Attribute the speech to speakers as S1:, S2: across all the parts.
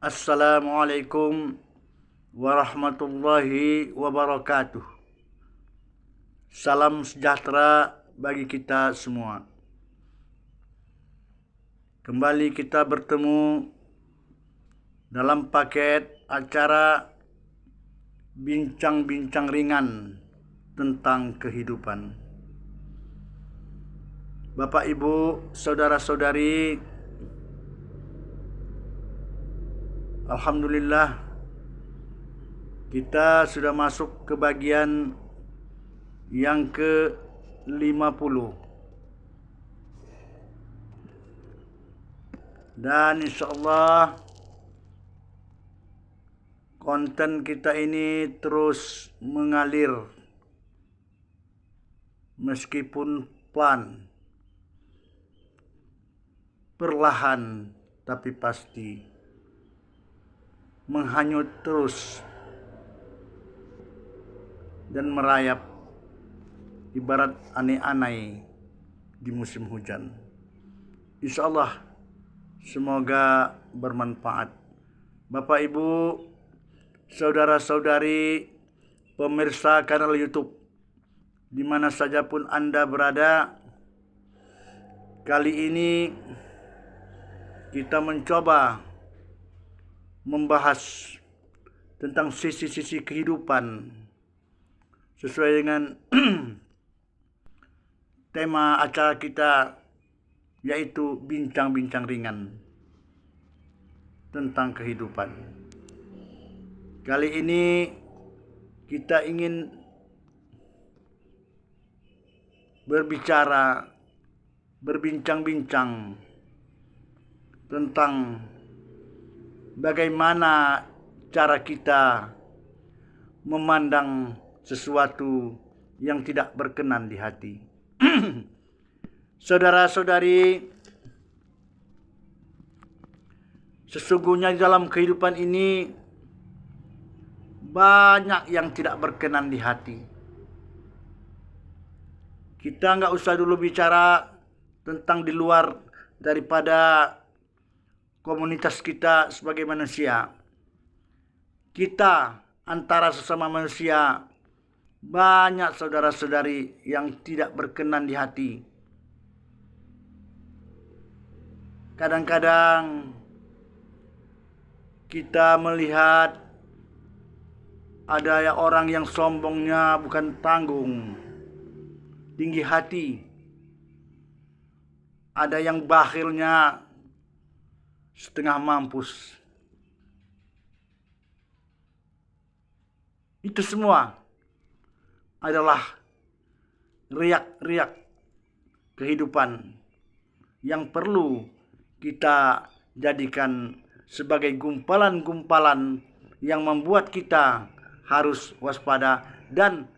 S1: Assalamualaikum warahmatullahi wabarakatuh. Salam sejahtera bagi kita semua. Kembali kita bertemu dalam paket acara bincang-bincang ringan tentang kehidupan. Bapak, Ibu, saudara-saudari, alhamdulillah kita sudah masuk ke bagian yang ke-50. Dan insyaallah konten kita ini terus mengalir meskipun pelan, perlahan tapi pasti, menghanyut terus dan merayap ibarat anai-anai di musim hujan. Insyaallah semoga bermanfaat. Bapak, Ibu, saudara-saudari, pemirsa kanal YouTube di mana saja pun Anda berada, kali ini kita mencoba membahas tentang sisi-sisi kehidupan sesuai dengan tema acara kita, yaitu bincang-bincang ringan tentang kehidupan. Kali ini kita ingin berbincang-bincang tentang bagaimana cara kita memandang sesuatu yang tidak berkenan di hati. Saudara-saudari, sesungguhnya dalam kehidupan ini banyak yang tidak berkenan di hati. Kita nggak usah dulu bicara tentang di luar daripada komunitas kita sebagai manusia. Kita antara sesama manusia banyak saudara-saudari yang tidak berkenan di hati. Kadang-kadang kita melihat ada orang yang sombongnya bukan tanggung, tinggi hati. Ada yang bakhilnya setengah mampus. Itu semua adalah riak-riak kehidupan yang perlu kita jadikan sebagai gumpalan-gumpalan yang membuat kita harus waspada dan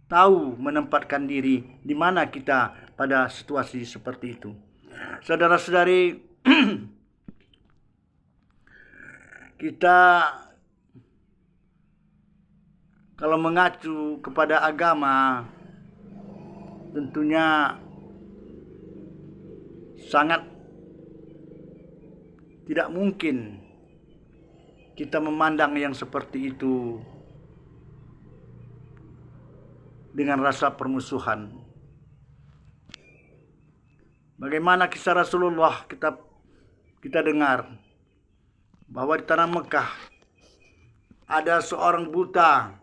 S1: tahu menempatkan diri di mana kita pada situasi seperti itu. Saudara-saudari, kita kalau mengacu kepada agama tentunya sangat tidak mungkin kita memandang yang seperti itu dengan rasa permusuhan. Bagaimana kisah Rasulullah kita dengar bahwa di tanah Mekah ada seorang buta,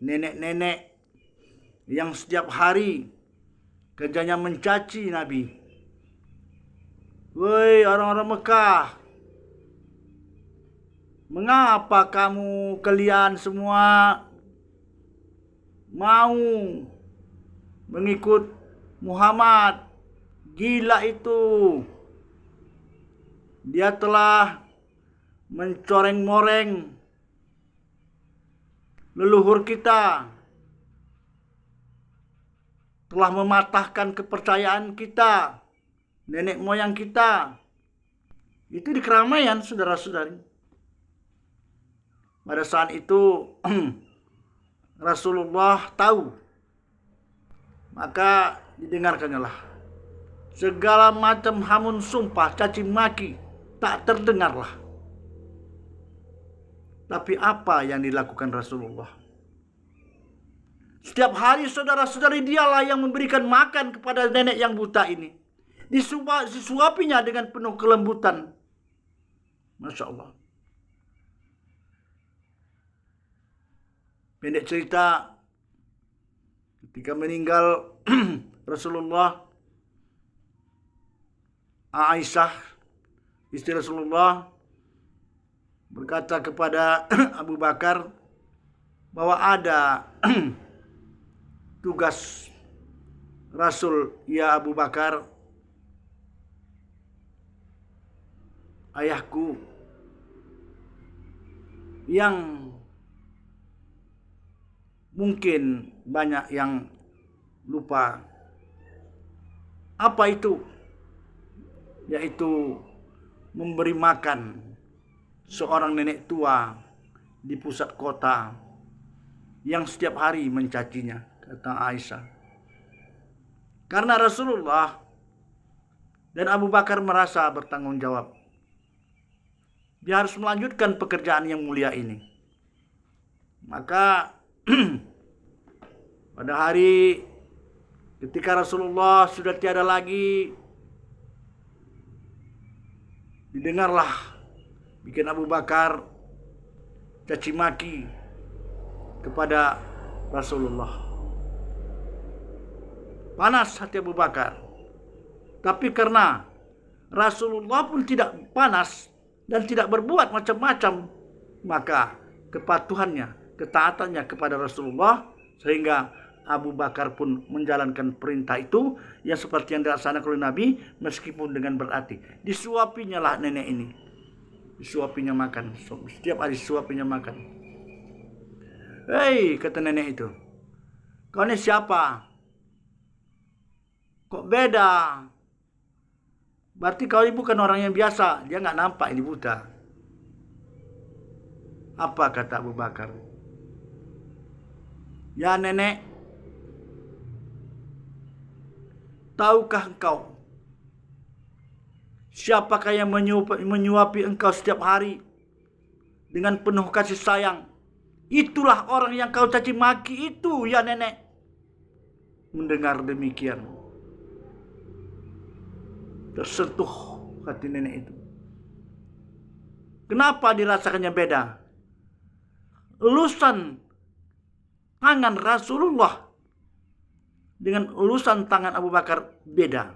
S1: nenek-nenek yang setiap hari kerjanya mencaci Nabi. Woi orang-orang Mekah, mengapa kalian semua mau mengikut Muhammad? Gila itu. Dia telah mencoreng-moreng leluhur kita, telah mematahkan kepercayaan kita, nenek moyang kita. Itu di keramaian, saudara-saudari. Pada saat itu Rasulullah tahu, maka didengarkannya lah. Segala macam hamun sumpah, caci maki tak terdengarlah. Tapi apa yang dilakukan Rasulullah? Setiap hari saudara-saudari dialah yang memberikan makan kepada nenek yang buta ini. Disuapinya dengan penuh kelembutan. Masya Allah. Pendek cerita, ketika meninggal Rasulullah, Aisyah, istri Rasulullah, berkata kepada Abu Bakar bahwa ada tugas Rasul, ya Abu Bakar, ayahku yang mungkin banyak yang lupa. Apa itu? Yaitu memberi makan seorang nenek tua di pusat kota yang setiap hari mencacinya, kata Aisyah. Karena Rasulullah dan Abu Bakar merasa bertanggung jawab. Dia harus melanjutkan pekerjaan yang mulia ini. Maka pada hari ketika Rasulullah sudah tiada lagi, didengarlah bikin Abu Bakar caci maki kepada Rasulullah. Panas hati Abu Bakar. Tapi karena Rasulullah pun tidak panas dan tidak berbuat macam-macam, maka kepatuhannya, ketaatannya kepada Rasulullah, sehingga Abu Bakar pun menjalankan perintah itu yang seperti yang dilaksanakan oleh Nabi, meskipun dengan berarti disuapinya lah nenek ini, disuapinya makan, setiap hari disuapinya makan. Hei, kata nenek itu, kau ini siapa? Kok beda? Berarti kau ini bukan orang yang biasa. Dia nggak nampak, ini buta. Apa kata Abu Bakar? Ya nenek, tahukah engkau siapakah yang menyuapi engkau setiap hari dengan penuh kasih sayang? Itulah orang yang kau caci maki itu, ya nenek. Mendengar demikian, tersentuh hati nenek itu. Kenapa dirasakannya beda? Elusan tangan Rasulullah dengan elusan tangan Abu Bakar beda.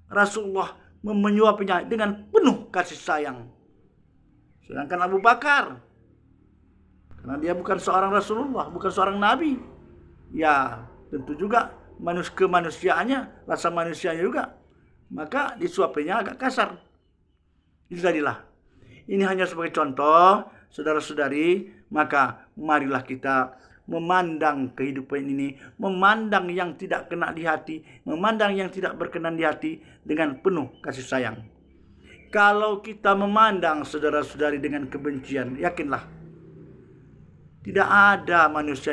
S1: Rasulullah menyuapinya dengan penuh kasih sayang. Sedangkan Abu Bakar, karena dia bukan seorang Rasulullah, bukan seorang Nabi, ya tentu juga kemanusiaannya, rasa manusianya juga, maka disuapinya agak kasar. Itu tadilah. Ini hanya sebagai contoh, saudara-saudari. Maka marilah kita memandang kehidupan ini, memandang yang tidak kena di hati, memandang yang tidak berkenan di hati dengan penuh kasih sayang. Kalau kita memandang saudara-saudari dengan kebencian, yakinlah tidak ada manusia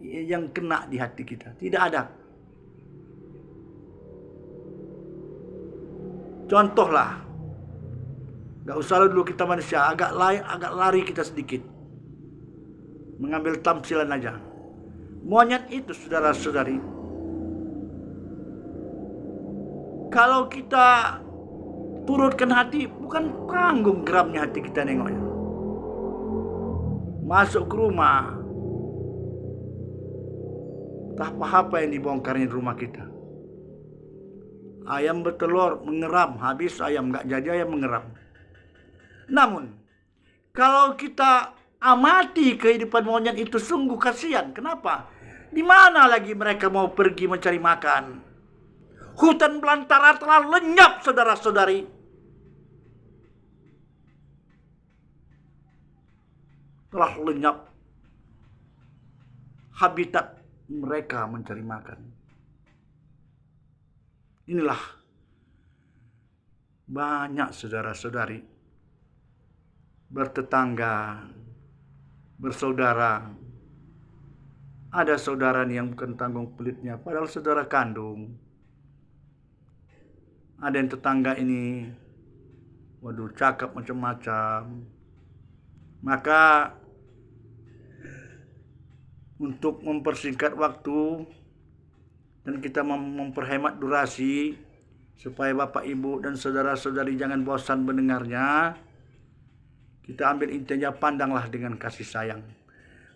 S1: yang kena di hati kita. Tidak ada. Contohlah, gak usah dulu kita manusia, agak lari kita sedikit, mengambil tamsilan aja. Monyet itu, saudara-saudari, kalau kita turutkan hati, bukan tanggung geramnya hati kita nengoknya. Masuk ke rumah, entah apa yang dibongkarnya di rumah kita. Ayam bertelur, mengeram, habis ayam, gak jadi ayam mengeram. Namun, kalau kita amati kehidupan monyet itu, sungguh kasihan. Kenapa? Di mana lagi mereka mau pergi mencari makan? Hutan belantara telah lenyap, saudara-saudari. Telah lenyap habitat mereka mencari makan. Inilah banyak saudara-saudari bertetangga, bersaudara. Ada saudara yang bukan tanggung pelitnya, padahal saudara kandung. Ada yang tetangga ini, waduh, cakap macam-macam. Maka untuk mempersingkat waktu dan kita memperhemat durasi supaya Bapak Ibu dan saudara-saudari jangan bosan mendengarnya, kita ambil intinya, pandanglah dengan kasih sayang.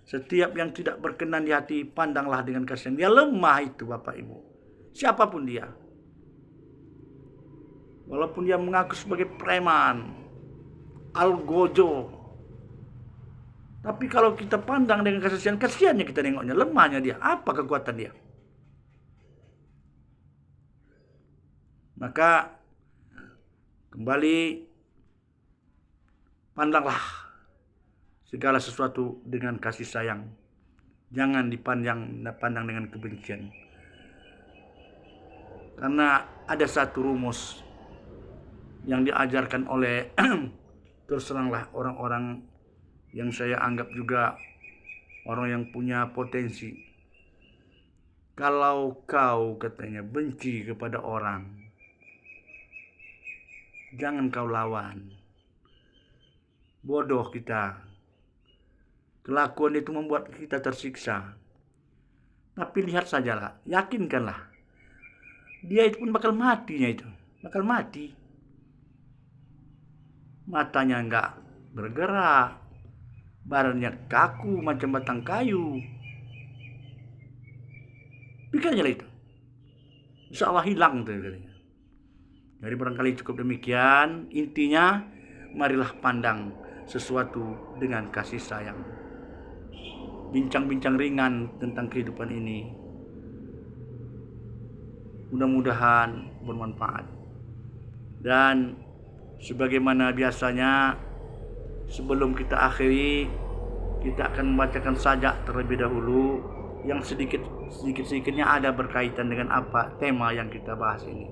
S1: Setiap yang tidak berkenan di hati, pandanglah dengan kasih sayang. Dia lemah itu Bapak Ibu, siapapun dia. Walaupun dia mengaku sebagai preman, algojo, tapi kalau kita pandang dengan kasih sayang, kasihannya kita nengoknya, lemahnya dia, apa kekuatan dia. Maka kembali, pandanglah segala sesuatu dengan kasih sayang. Jangan dipandang dengan kebencian. Karena ada satu rumus yang diajarkan oleh terus teranglah orang-orang yang saya anggap juga orang yang punya potensi. Kalau kau, katanya, benci kepada orang, jangan kau lawan. Bodoh kita. Kelakuan itu membuat kita tersiksa. Tapi lihat sajalah, yakinkanlah, dia itu pun bakal matinya itu. Bakal mati. Matanya enggak bergerak, badannya kaku macam batang kayu. Pikirnya itu, insya Allah hilang tuh katanya. Jadi barangkali cukup demikian. Intinya, marilah pandang sesuatu dengan kasih sayang. Bincang-bincang ringan tentang kehidupan ini mudah-mudahan bermanfaat. Dan sebagaimana biasanya, sebelum kita akhiri, kita akan membacakan sajak terlebih dahulu yang sedikit-sedikitnya ada berkaitan dengan apa tema yang kita bahas ini.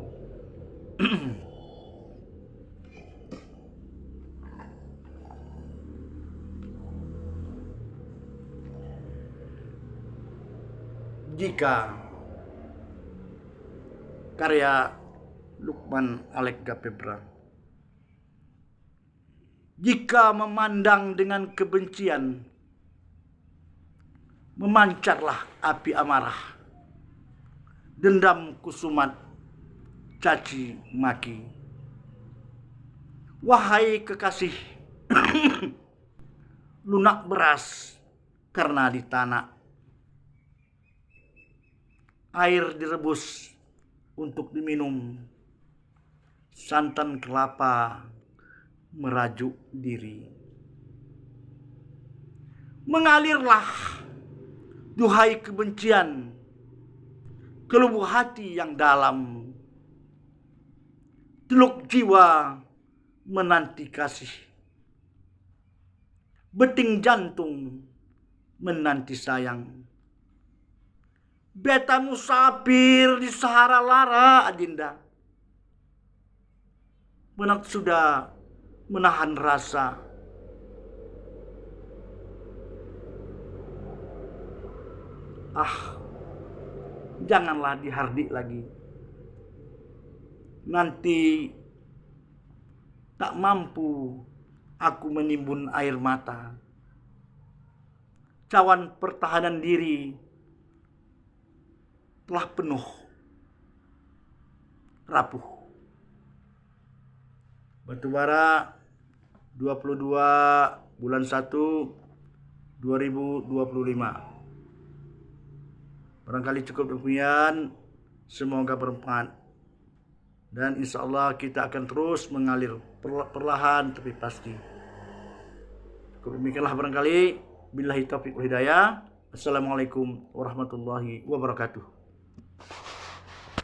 S1: Jika, karya Lukman Alek Gapebra. Jika memandang dengan kebencian, memancarlah api amarah, dendam kusumat, caci maki. Wahai kekasih, lunak beras karena ditanak, air direbus untuk diminum, santan kelapa merajuk diri. Mengalirlah, duhai kebencian, ke lubuk hati yang dalam, teluk jiwa menanti kasih, beting jantung menanti sayang. Beta musafir di Sahara lara, Adinda. Benak sudah menahan rasa. Janganlah dihardik lagi. Nanti tak mampu aku menimbun air mata. Cawan pertahanan diri telah penuh, rapuh. Batubara 22 bulan 1 2025. Barangkali cukup demikian, semoga bermanfaat. Dan insya Allah kita akan terus mengalir perlahan tapi pasti. Cukup demikianlah barangkali. Billahi taufiq wal hidayah. Assalamualaikum warahmatullahi wabarakatuh.